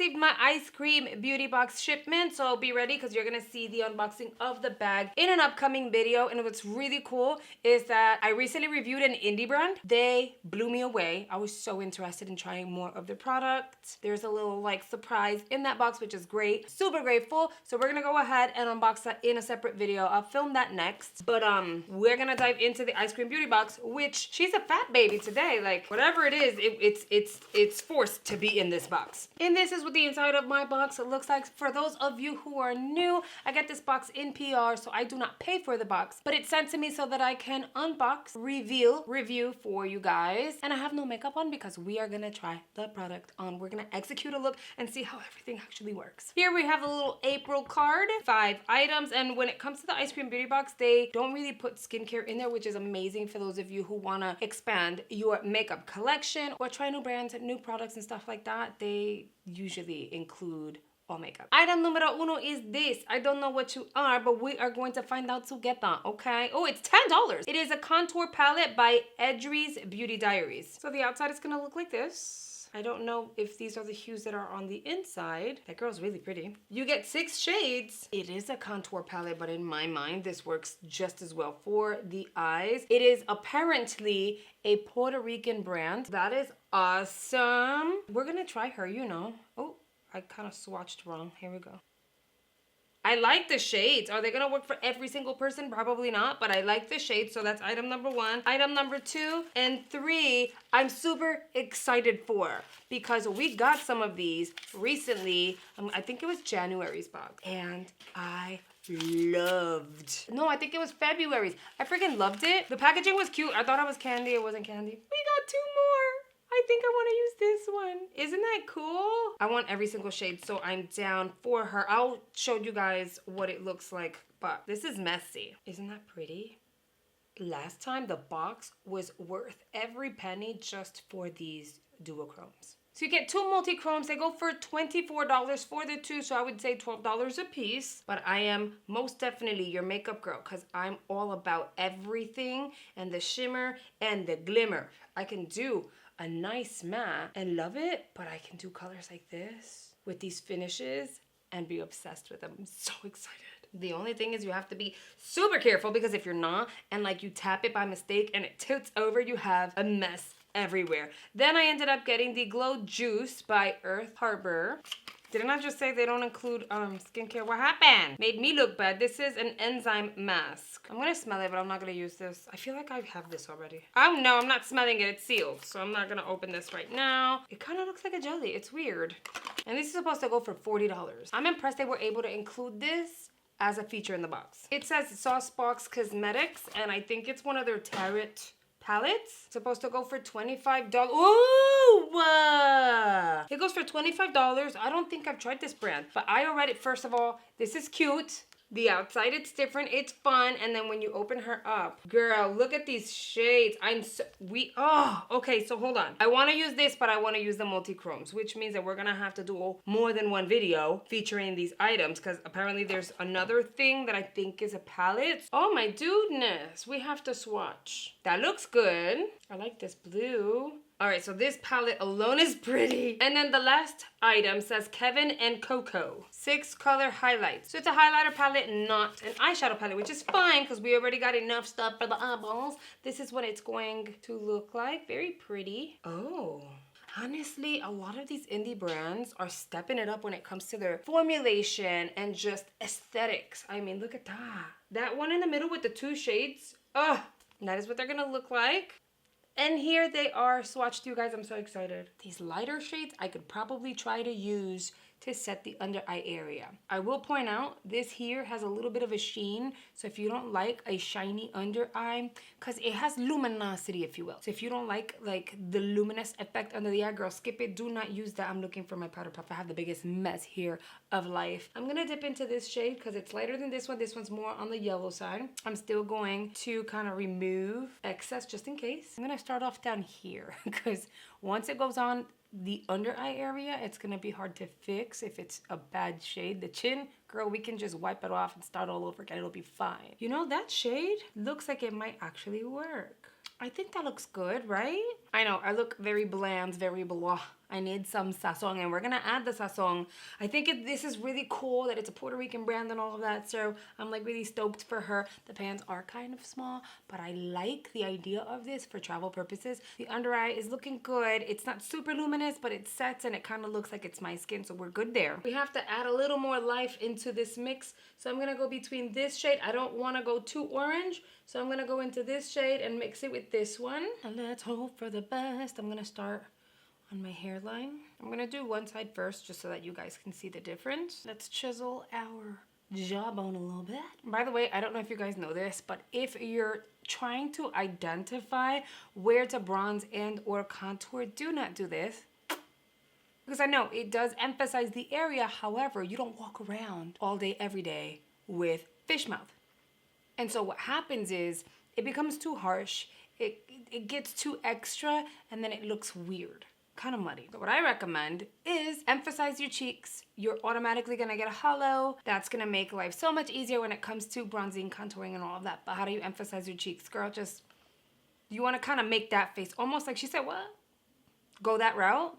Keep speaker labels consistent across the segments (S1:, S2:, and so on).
S1: received my EyeScream Beauty Box shipment, so be ready because you're gonna see the unboxing of the bag in an upcoming video. And what's really cool is that I recently reviewed an indie brand. They blew me away. I was so interested in trying more of their products. There's a little like surprise in that box, which is great. Super grateful. So we're gonna go ahead and unbox that in a separate video. I'll film that next. But we're gonna dive into the EyeScream Beauty Box, which she's a fat baby today. Like whatever it is, it's forced to be in this box. And this is what the inside of my box looks like. For those of you who are new, I get this box in PR, so I do not pay for the box, but it's sent to me so that I can unbox, reveal, review for you guys. And I have no makeup on because we are gonna try the product on. We're gonna execute a look and see how everything actually works. Here we have a little April card, 5 items. And when it comes to the EyeScream Beauty Box, they don't really put skincare in there, which is amazing for those of you who wanna expand your makeup collection or try new brands, new products and stuff like that. They usually include all makeup. Item numero uno is this. I don't know what you are, but we are going to find out together, okay? Oh, it's $10. It is a contour palette by Yari's Beauty Diaries. So the outside is gonna look like this. I don't know if these are the hues that are on the inside. That girl's really pretty. You get 6 shades. It is a contour palette, but in my mind, this works just as well for the eyes. It is apparently a Puerto Rican brand. That is awesome. We're gonna try her, you know. Oh, I kind of swatched wrong. Here we go. I like the shades. Are they gonna work for every single person? Probably not, but I like the shades, so that's item number 1. Item number 2 and 3, I'm super excited for because we got some of these recently. I think it was January's box, and I loved. No, I think it was February's. I freaking loved it. The packaging was cute. I thought it was candy. It wasn't candy. We got 2 more. I think I want to use this one. Isn't that cool? I want every single shade, so I'm down for her. I'll show you guys what it looks like, but this is messy. Isn't that pretty? Last time the box was worth every penny just for these duochromes. So you get 2 multi-chromes. They go for $24 for the 2, so I would say $12 a piece. But I am most definitely your makeup girl because I'm all about everything and the shimmer and the glimmer. I can do a nice matte and love it, but I can do colors like this with these finishes and be obsessed with them. I'm so excited. The only thing is you have to be super careful because if you're not and like you tap it by mistake and it tilts over, you have a mess everywhere. Then I ended up getting the Glow Juice by Earth Harbor. Didn't I just say they don't include skincare? What happened? Made me look bad. This is an enzyme mask. I'm gonna smell it, but I'm not gonna use this. I feel like I have this already. Oh no, I'm not smelling it. It's sealed, so I'm not gonna open this right now. It kind of looks like a jelly. It's weird. And this is supposed to go for $40. I'm impressed they were able to include this as a feature in the box. It says Saucebox Cosmetics, and I think it's one of their tarot palettes. It's supposed to go for $25. Ooh! It goes for $25. I don't think I've tried this brand, but I already, first of all, this is cute. The outside, it's different, it's fun, and then when you open her up, girl, look at these shades. Okay, so hold on. I want to use this, but I want to use the multi-chromes, which means that we're gonna have to do more than one video featuring these items, because apparently there's another thing that I think is a palette. Oh my dudeness, we have to swatch. That looks good. I like this blue. All right, so this palette alone is pretty. And then the last item says Kevin and Coco 6 color highlights. So it's a highlighter palette, not an eyeshadow palette, which is fine because we already got enough stuff for the eyeballs. This is what it's going to look like. Very pretty. Oh. Honestly, a lot of these indie brands are stepping it up when it comes to their formulation and just aesthetics. I mean, look at that. That one in the middle with the 2 shades. Oh, that is what they're gonna look like. And here they are swatched, you guys. I'm so excited. These lighter shades I could probably try to use to set the under eye area. I will point out this here has a little bit of a sheen. So if you don't like a shiny under eye, because it has luminosity, if you will. So if you don't like the luminous effect under the eye, girl, skip it. Do not use that. I'm looking for my powder puff. I have the biggest mess here of life. I'm gonna dip into this shade because it's lighter than this one. This one's more on the yellow side. I'm still going to kind of remove excess just in case. I'm gonna start off down here because once it goes on the under eye area, it's gonna be hard to fix if it's a bad shade. The chin, girl, we can just wipe it off and start all over again. It'll be fine. You know, that shade looks like it might actually work. I think that looks good, right? I know, I look very bland, very blah I need some sazon, and we're gonna add the sazon. I think this is really cool that it's a Puerto Rican brand and all of that, so I'm like really stoked for her. The pans are kind of small, but I like the idea of this for travel purposes. The under eye is looking good. It's not super luminous, but it sets and it kind of looks like it's my skin, so we're good there. We have to add a little more life into this mix, so I'm gonna go between this shade. I don't wanna go too orange, so I'm gonna go into this shade and mix it with this one. And let's hope for the best. I'm gonna start on my hairline. I'm gonna do one side first just so that you guys can see the difference. Let's chisel our jawbone a little bit. By the way, I don't know if you guys know this, but if you're trying to identify where to bronze and or contour, do not do this. Because I know it does emphasize the area, however, you don't walk around all day, every day with fish mouth. And so what happens is it becomes too harsh, it gets too extra, and then it looks weird. Kind of muddy. So what I recommend is emphasize your cheeks. You're automatically gonna get a hollow. That's gonna make life so much easier when it comes to bronzing, contouring, and all of that. But how do you emphasize your cheeks? Girl, just, you wanna kind of make that face almost like she said, what? Go that route?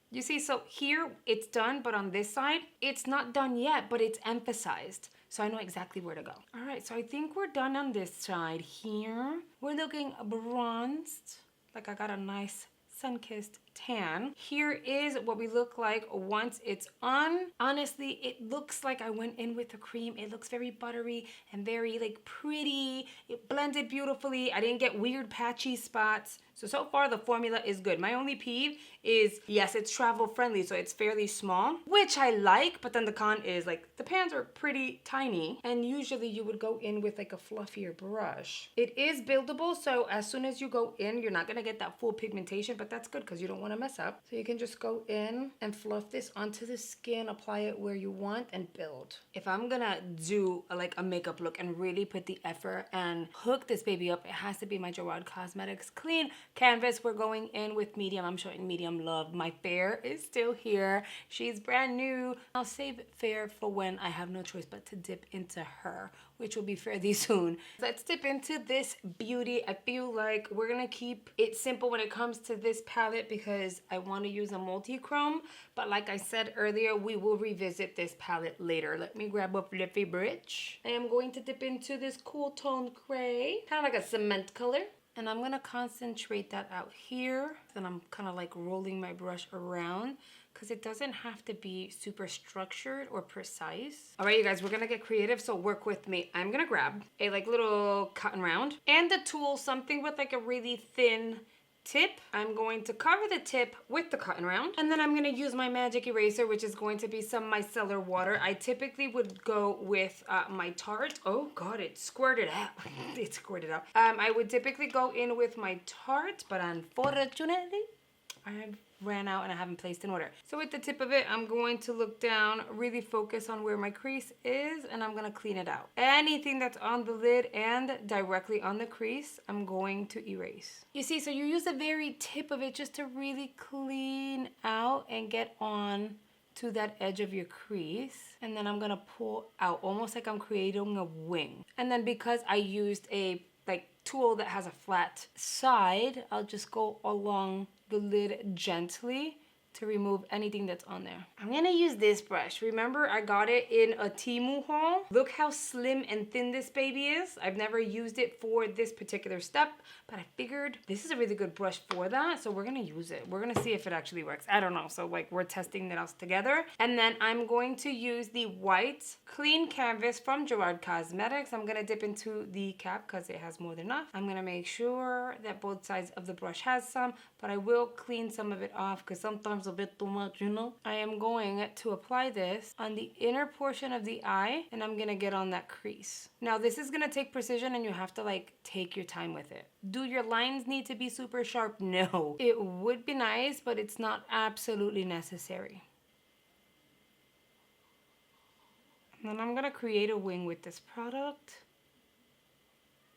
S1: You see, so here it's done, but on this side, it's not done yet, but it's emphasized. So I know exactly where to go. All right, so I think we're done on this side here. We're looking bronzed, like I got a nice sun-kissed tan. Here is what we look like once it's on. Honestly, it looks like I went in with the cream. It looks very buttery and very like pretty. It blended beautifully. I didn't get weird patchy spots. So far the formula is good. My only peeve is, yes, it's travel friendly, so it's fairly small, which I like, but then the con is like the pans are pretty tiny, and usually you would go in with like a fluffier brush. It is buildable, so as soon as you go in, you're not gonna get that full pigmentation, but that's good because you don't want to mess up. So you can just go in and fluff this onto the skin, apply it where you want, and build. If I'm gonna do like a makeup look and really put the effort and hook this baby up, it has to be my Gerard Cosmetics Clean Canvas. We're going in with medium. I'm showing medium love. My fair is still here. She's brand new. I'll save fair for when I have no choice but to dip into her, which will be fairly soon. Let's dip into this beauty. I feel like we're gonna keep it simple when it comes to this palette because I want to use a multi-chrome, but like I said earlier, we will revisit this palette later. Let me grab a fluffy bridge. I am going to dip into this cool tone gray, kind of like a cement color. And I'm gonna concentrate that out here. Then I'm kind of like rolling my brush around because it doesn't have to be super structured or precise. All right, you guys, we're gonna get creative, so work with me. I'm gonna grab a like little cotton round and a tool, something with like a really thin tip. I'm going to cover the tip with the cotton round, and then I'm going to use my magic eraser, which is going to be some micellar water. I typically would go with my Tarte. Oh god, it squirted out. It squirted out. I would typically go in with my Tarte, but unfortunately I ran out and I haven't placed an order. So with the tip of it, I'm going to look down, really focus on where my crease is, and I'm gonna clean it out. Anything that's on the lid and directly on the crease, I'm going to erase. You see, so you use the very tip of it just to really clean out and get on to that edge of your crease. And then I'm gonna pull out, almost like I'm creating a wing. And then because I used a tool that has a flat side, I'll just go along the lid gently to remove anything that's on there. I'm gonna use this brush. Remember, I got it in a Temu haul. Look how slim and thin this baby is. I've never used it for this particular step, but I figured this is a really good brush for that, so we're gonna use it. We're gonna see if it actually works. I don't know, so like we're testing it out together. And then I'm going to use the white clean canvas from Gerard Cosmetics. I'm gonna dip into the cap because it has more than enough. I'm gonna make sure that both sides of the brush has some, but I will clean some of it off because sometimes a bit too much, you know. I am going to apply this on the inner portion of the eye, and I'm gonna get on that crease. Now this is gonna take precision, and you have to like take your time with it. Do your lines need to be super sharp? No. It would be nice, but it's not absolutely necessary. And then I'm gonna create a wing with this product.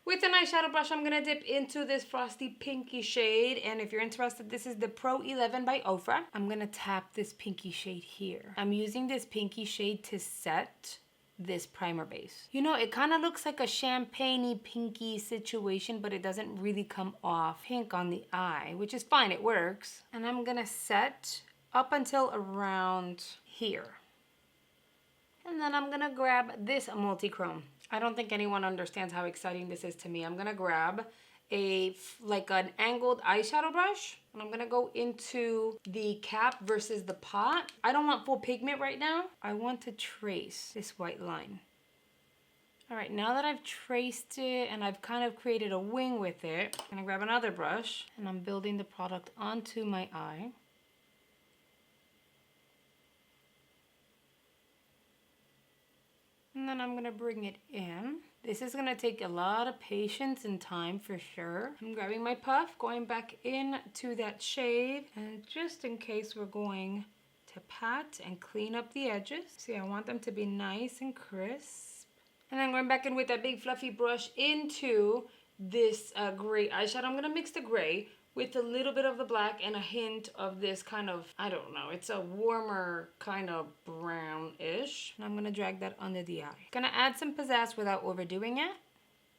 S1: With an eyeshadow brush, I'm gonna dip into this frosty pinky shade, and if you're interested, this is the Pro 11 by Ofra. I'm gonna tap this pinky shade here. I'm using this pinky shade to set this primer base. You know, it kind of looks like a champagne-y, pinky situation, but it doesn't really come off pink on the eye, which is fine, it works. And I'm gonna set up until around here. And then I'm gonna grab this multi-chrome. I don't think anyone understands how exciting this is to me. I'm gonna grab like an angled eyeshadow brush, and I'm gonna go into the cap versus the pot. I don't want full pigment right now. I want to trace this white line. All right, now that I've traced it and I've kind of created a wing with it, I'm gonna grab another brush and I'm building the product onto my eye. And then I'm gonna bring it in. This is gonna take a lot of patience and time for sure. I'm grabbing my puff, going back in to that shade, and just in case we're going to pat and clean up the edges. See, I want them to be nice and crisp. And then going back in with that big fluffy brush into this gray eyeshadow. I'm gonna mix the gray with a little bit of the black and a hint of this kind of, I don't know, it's a warmer kind of brownish. And I'm gonna drag that under the eye. Gonna add some pizzazz without overdoing it.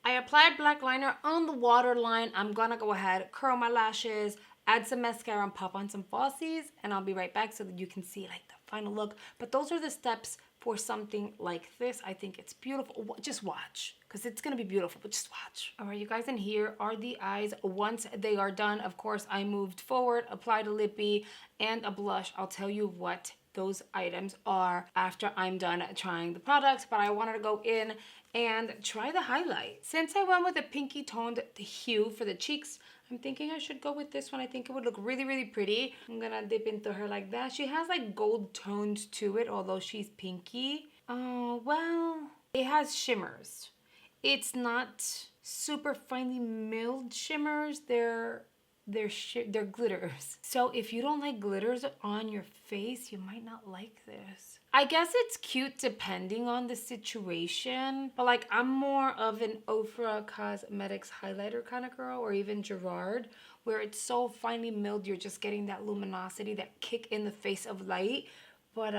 S1: I applied black liner on the waterline. I'm gonna go ahead, curl my lashes, add some mascara and pop on some falsies, and I'll be right back so that you can see like the final look. But those are the steps for something like this. I think it's beautiful. Just watch, because it's gonna be beautiful, but just watch. All right, you guys, and here are the eyes. Once they are done, of course, I moved forward, applied a lippy and a blush. I'll tell you what those items are after I'm done trying the products, but I wanted to go in and try the highlight. Since I went with a pinky toned hue for the cheeks, I'm thinking I should go with this one. I think it would look really, really pretty. I'm gonna dip into her like that. She has like gold tones to it, although she's pinky. Oh, well, it has shimmers. It's not super finely milled shimmers. They're glitters. So if you don't like glitters on your face, you might not like this. I guess it's cute depending on the situation, but like I'm more of an Ofra Cosmetics highlighter kind of girl, or even Gerard, where it's so finely milled, you're just getting that luminosity, that kick in the face of light, but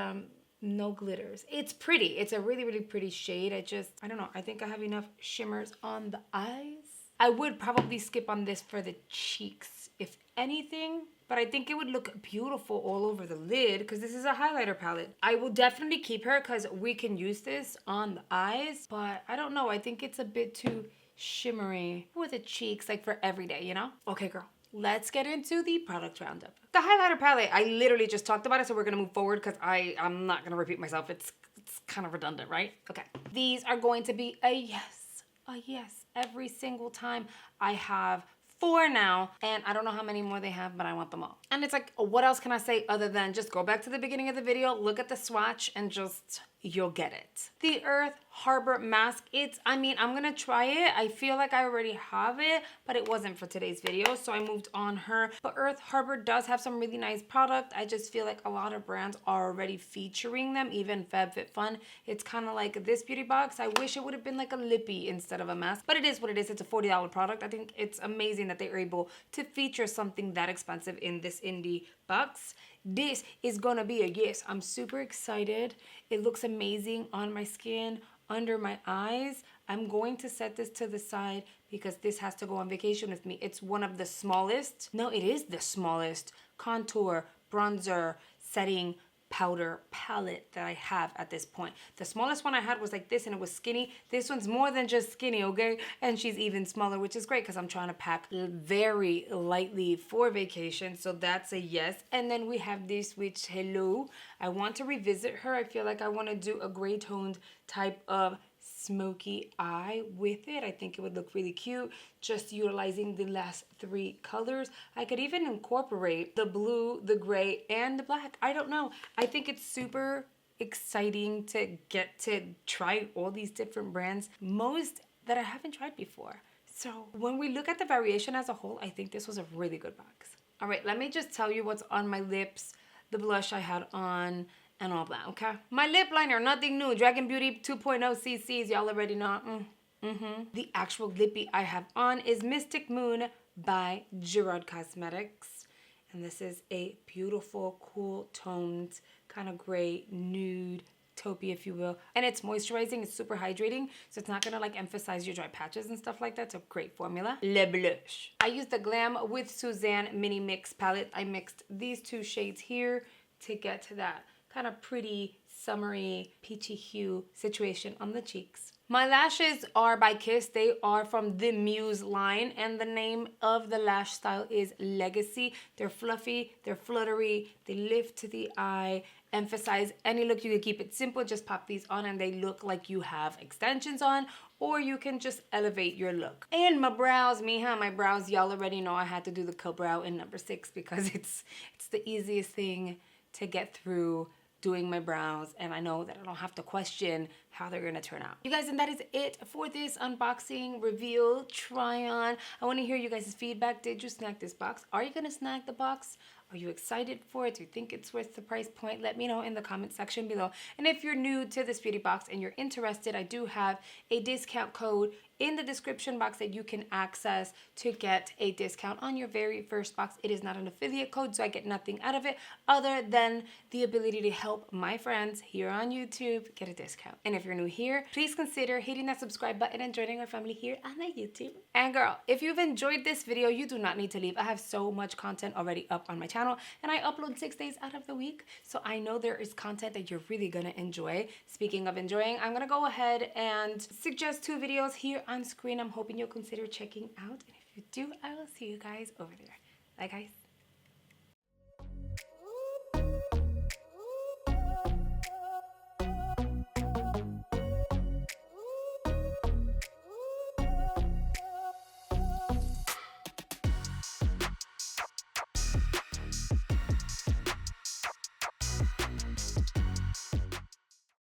S1: no glitters. It's pretty. It's a really, really pretty shade. I don't know. I think I have enough shimmers on the eyes. I would probably skip on this for the cheeks, if anything, but I think it would look beautiful all over the lid because this is a highlighter palette. I will definitely keep her because we can use this on the eyes, but I don't know. I think it's a bit too shimmery for the cheeks, like for everyday, you know? Okay, girl. Let's get into the product roundup. The highlighter palette, I literally just talked about it, so we're gonna move forward because I'm not gonna repeat myself. It's kind of redundant, right? Okay. These are going to be a yes, every single time. I have 4 now, and I don't know how many more they have, but I want them all. And it's like, what else can I say other than just go back to the beginning of the video, look at the swatch, and just, you'll get it. The Earth Harbor mask, I'm gonna try it. I feel like I already have it, but it wasn't for today's video, so I moved on her. But Earth Harbor does have some really nice product. I just feel like a lot of brands are already featuring them, even FabFitFun. It's kind of like this beauty box. I wish it would have been like a lippy instead of a mask, but it is what it is. It's a $40 product. I think it's amazing that they're able to feature something that expensive in this indie box. This is gonna be a yes. I'm super excited. It looks amazing on my skin, under my eyes. I'm going to set this to the side because this has to go on vacation with me. It's one of the smallest, no, it is the smallest contour, bronzer, setting powder palette that I have at this point. The smallest one I had was like this, and it was skinny. This one's more than just skinny, okay? And she's even smaller, which is great because I'm trying to pack very lightly for vacation. So that's a yes. And then we have this, which, hello, I want to revisit her. I feel like I want to do a gray toned type of smoky eye with it. I think it would look really cute, just utilizing the last 3 colors. I could even incorporate the blue, the gray, and the black. I don't know. I think it's super exciting to get to try all these different brands, most that I haven't tried before. So when we look at the variation as a whole, I think this was a really good box. All right, let me just tell you what's on my lips, the blush I had on, and all that, okay? My lip liner, nothing new. Dragon Beauty 2.0 CCs, y'all already know. The actual lippy I have on is Mystic Moon by Gerard Cosmetics. And this is a beautiful, cool toned, kind of gray nude taupey, if you will. And it's moisturizing, it's super hydrating, so it's not gonna like emphasize your dry patches and stuff like that. It's a great formula. Le Blush. I used the Glam with Suzanne Mini Mix palette. I mixed these two shades here to get to that kind of pretty, summery, peachy hue situation on the cheeks. My lashes are by Kiss. They are from the Muse line, and the name of the lash style is Legacy. They're fluffy, they're fluttery, they lift to the eye, emphasize any look. You can keep it simple, just pop these on and they look like you have extensions on, or you can just elevate your look. And my brows, mija, my brows, y'all already know I had to do the co-brow in number 6 because it's the easiest thing to get through doing my brows, and I know that I don't have to question how they're gonna turn out. You guys, and that is it for this unboxing, reveal, try on. I wanna hear you guys' feedback. Did you snag this box? Are you gonna snag the box? Are you excited for it? Do you think it's worth the price point? Let me know in the comment section below. And if you're new to this beauty box and you're interested, I do have a discount code in the description box that you can access to get a discount on your very first box. It is not an affiliate code, so I get nothing out of it other than the ability to help my friends here on YouTube get a discount. And if you're new here, please consider hitting that subscribe button and joining our family here on the YouTube. And girl, if you've enjoyed this video, you do not need to leave. I have so much content already up on my channel, and I upload 6 days out of the week, so I know there is content that you're really gonna enjoy. Speaking of enjoying, I'm gonna go ahead and suggest 2 videos here on screen. I'm hoping you'll consider checking out, and if you do, I will see you guys over there. Bye guys.